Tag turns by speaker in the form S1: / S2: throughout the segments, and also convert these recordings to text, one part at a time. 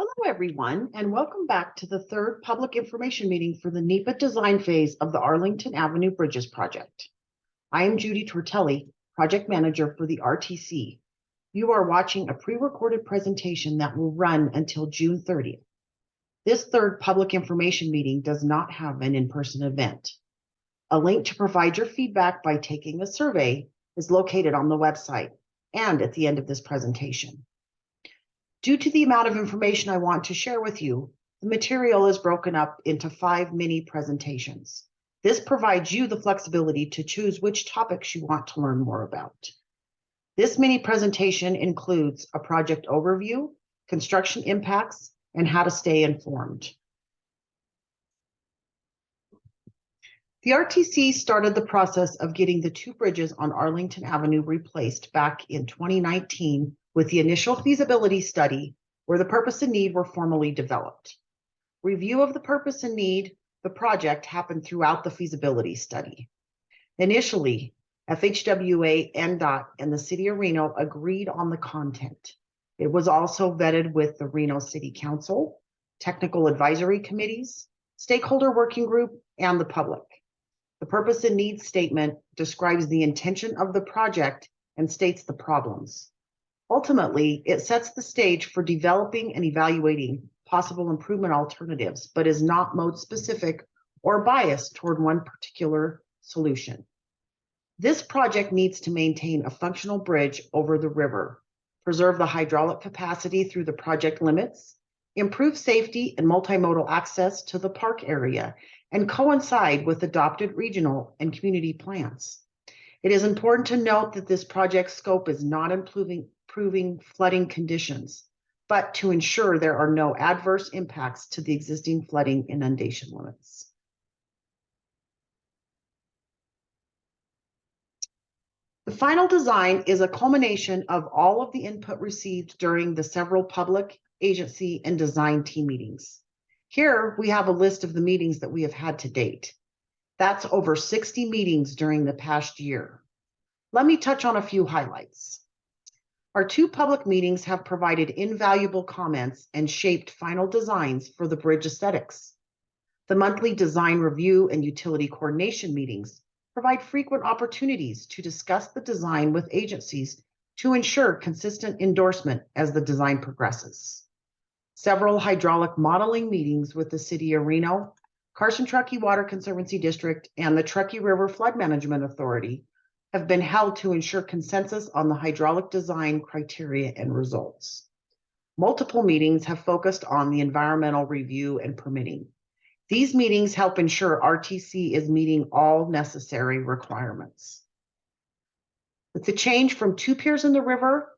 S1: Hello, everyone, and welcome back to the third public information meeting for the NEPA design phase of the Arlington Avenue Bridges project. I am Judy Tortelli, project manager for the RTC. You are watching a pre-recorded presentation that will run until June 30th. This third public information meeting does not have an in-person event. A link to provide your feedback by taking a survey is located on the website and at the end of this presentation. Due to the amount of information I want to share with you, the material is broken up into 5 mini presentations. This provides you the flexibility to choose which topics you want to learn more about. This mini presentation includes a project overview, construction impacts, and how to stay informed. The RTC started the process of getting the 2 bridges on Arlington Avenue replaced back in 2019 with the initial feasibility study where the purpose and need were formally developed. Review of the purpose and need, the project happened throughout the feasibility study. Initially, FHWA, NDOT, and the City of Reno agreed on the content. It was also vetted with the Reno City Council, technical advisory committees, stakeholder working group, and the public. The purpose and needs statement describes the intention of the project and states the problems. Ultimately, it sets the stage for developing and evaluating possible improvement alternatives, but is not mode specific or biased toward one particular solution. This project needs to maintain a functional bridge over the river, preserve the hydraulic capacity through the project limits, improve safety and multimodal access to the park area, and coincide with adopted regional and community plans. It is important to note that this project scope is not improving flooding conditions, but to ensure there are no adverse impacts to the existing flooding inundation limits. The final design is a culmination of all of the input received during the several public, agency, and design team meetings. Here we have a list of the meetings that we have had to date. That's over 60 meetings during the past year. Let me touch on a few highlights. Our 2 public meetings have provided invaluable comments and shaped final designs for the bridge aesthetics. The monthly design review and utility coordination meetings provide frequent opportunities to discuss the design with agencies to ensure consistent endorsement as the design progresses. Several hydraulic modeling meetings with the City of Reno, Carson-Truckee Water Conservancy District, and the Truckee River Flood Management Authority have been held to ensure consensus on the hydraulic design criteria and results. Multiple meetings have focused on the environmental review and permitting. These meetings help ensure RTC is meeting all necessary requirements. With the change from 2 piers in the river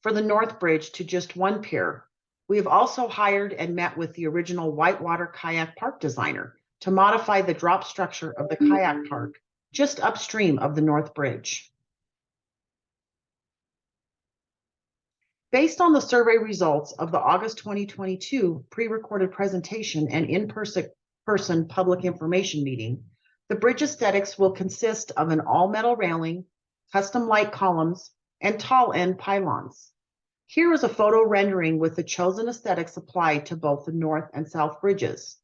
S1: for the North Bridge to just 1 pier, we have also hired and met with the original Whitewater Kayak Park designer to modify the drop structure of the kayak park just upstream of the North Bridge. Based on the survey results of the August 2022 pre-recorded presentation and in-person public information meeting, the bridge aesthetics will consist of an all-metal railing, custom light columns, and tall end pylons. Here is a photo rendering with the chosen aesthetics applied to both the north and south bridges.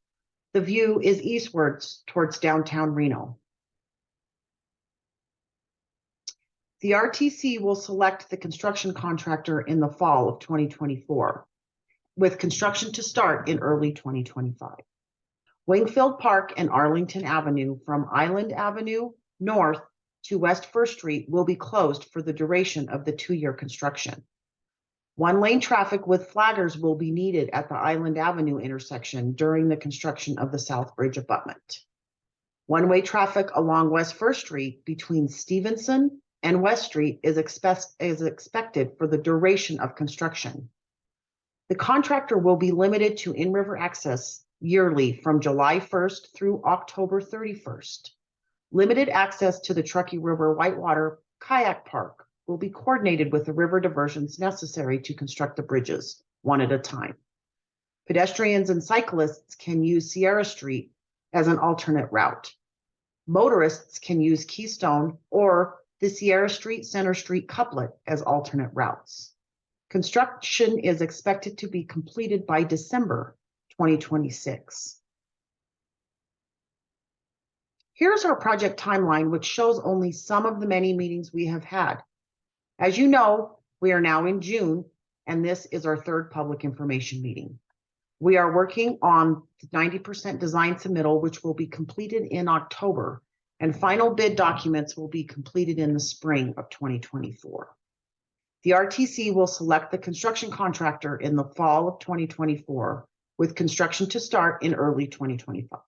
S1: The view is eastwards towards downtown Reno. The RTC will select the construction contractor in the fall of 2024, with construction to start in early 2025. Wingfield Park and Arlington Avenue from Island Avenue north to West 1st Street will be closed for the duration of the 2-year construction. 1-lane traffic with flaggers will be needed at the Island Avenue intersection during the construction of the South Bridge abutment. 1-way traffic along West 1st Street between Stevenson and West Street is expected for the duration of construction. The contractor will be limited to in-river access yearly from July 1st through October 31st. Limited access to the Truckee River Whitewater Kayak Park will be coordinated with the river diversions necessary to construct the bridges, 1 at a time. Pedestrians and cyclists can use Sierra Street as an alternate route. Motorists can use Keystone or the Sierra Street Center Street couplet as alternate routes. Construction is expected to be completed by December 2026. Here's our project timeline, which shows only some of the many meetings we have had. As you know, we are now in June, and this is our third public information meeting. We are working on 90% design submittal, which will be completed in October, and final bid documents will be completed in the spring of 2024. The RTC will select the construction contractor in the fall of 2024, with construction to start in early 2025.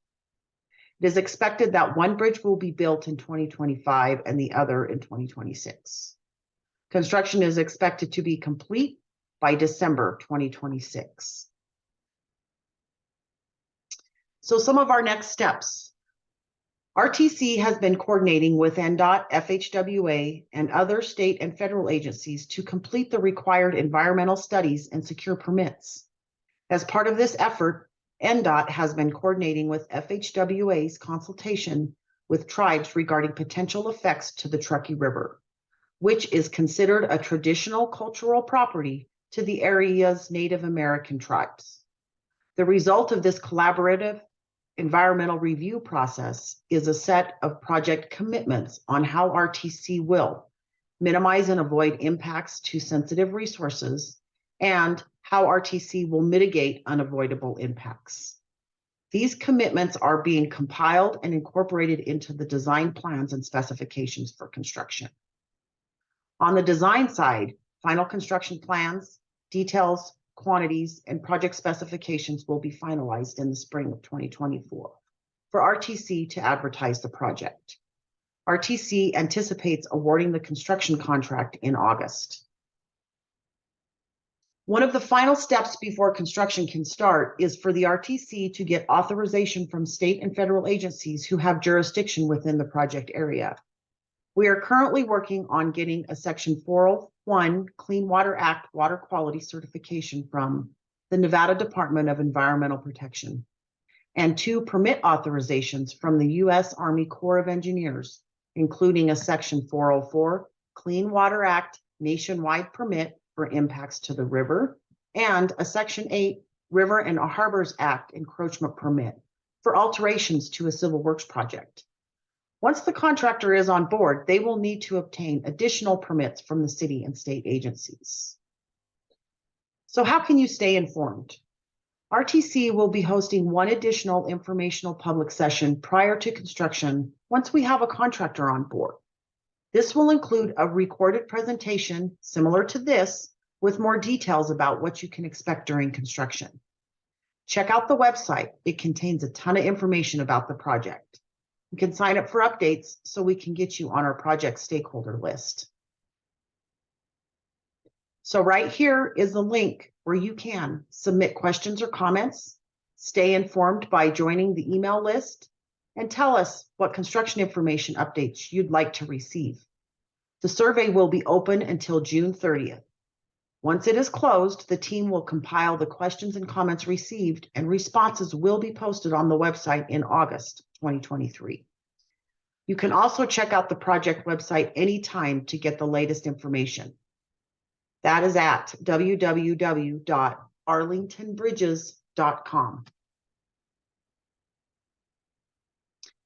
S1: It is expected that one bridge will be built in 2025 and the other in 2026. Construction is expected to be complete by December 2026. So some of our next steps. RTC has been coordinating with NDOT, FHWA, and other state and federal agencies to complete the required environmental studies and secure permits. As part of this effort, NDOT has been coordinating with FHWA's consultation with tribes regarding potential effects to the Truckee River, which is considered a traditional cultural property to the area's Native American tribes. The result of this collaborative environmental review process is a set of project commitments on how RTC will minimize and avoid impacts to sensitive resources and how RTC will mitigate unavoidable impacts. These commitments are being compiled and incorporated into the design plans and specifications for construction. On the design side, final construction plans, details, quantities, and project specifications will be finalized in the spring of 2024 for RTC to advertise the project. RTC anticipates awarding the construction contract in August. One of the final steps before construction can start is for the RTC to get authorization from state and federal agencies who have jurisdiction within the project area. We are currently working on getting a Section 401 Clean Water Act water quality certification from the Nevada Department of Environmental Protection and 2 permit authorizations from the U.S. Army Corps of Engineers, including a Section 404 Clean Water Act nationwide permit for impacts to the river and a Section 8 River and Harbors Act encroachment permit for alterations to a civil works project. Once the contractor is on board, they will need to obtain additional permits from the city and state agencies. So how can you stay informed? RTC will be hosting one additional informational public session prior to construction once we have a contractor on board. This will include a recorded presentation similar to this with more details about what you can expect during construction. Check out the website. It contains a ton of information about the project. You can sign up for updates so we can get you on our project stakeholder list. So right here is the link where you can submit questions or comments, stay informed by joining the email list, and tell us what construction information updates you'd like to receive. The survey will be open until June 30th. Once it is closed, the team will compile the questions and comments received, and responses will be posted on the website in August 2023. You can also check out the project website anytime to get the latest information. That is at www.arlingtonbridges.com.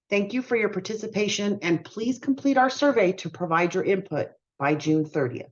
S1: Thank you for your participation, and please complete our survey to provide your input by June 30th.